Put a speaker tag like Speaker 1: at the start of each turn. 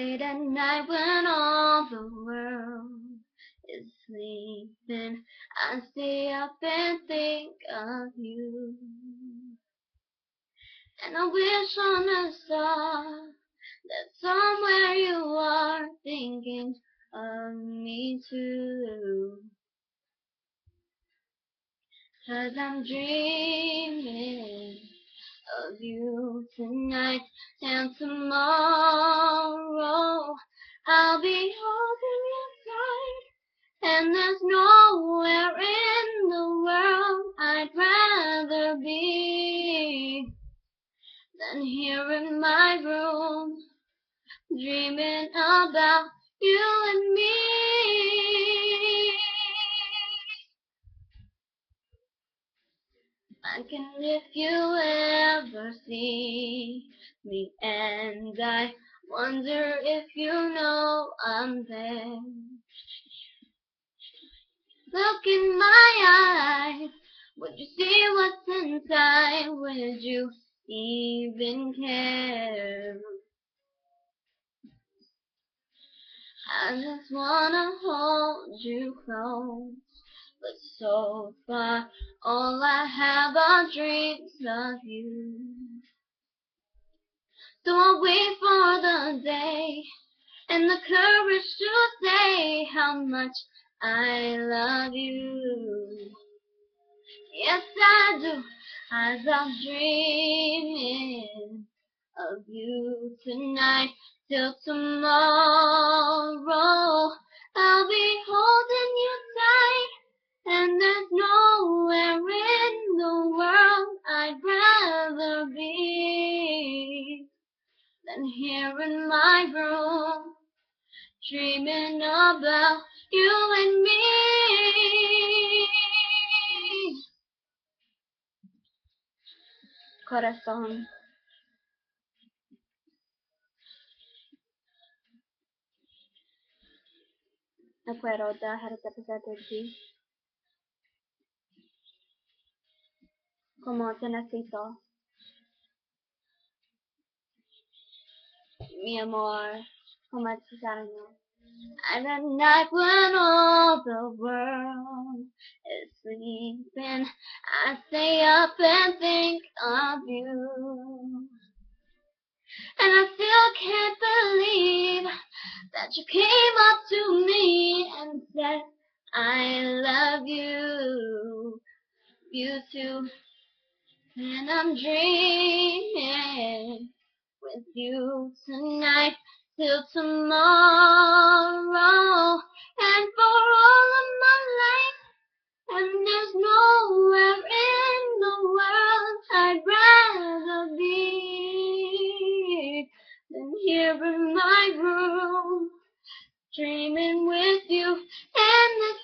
Speaker 1: Late at night when all the world is sleeping, I stay up and think of you. And I wish on a star that somewhere you are thinking of me too. 'Cause I'm dreaming of you tonight, and tomorrow I'll be holding you tight. And there's nowhere in the world I'd rather be than here in my room, dreaming about you and me. And if you ever see me, and I wonder if you know I'm there, look in my eyes, would you see what's inside? Would you even care? I just wanna hold you close, but so far all I have are dreams of you. So I'll wait for the day and the courage to say how much I love you. Yes, I do, as I'm dreaming of you tonight. Till tomorrow I'll be holding you tight, and there's nowhere in the world I'd rather be than here in my room, dreaming about you and me. Corazón. No puedo dejar de pensar de ti, como te necesito, mi amor, como te extraño. And at night when all the world is sleeping, I stay up and think of you. And I still can't believe that you came up to me and said, I love you, you too. And I'm dreaming with you tonight till tomorrow and for all of my life. And there's nowhere in the world I'd rather be than here in my room, dreaming with you. And this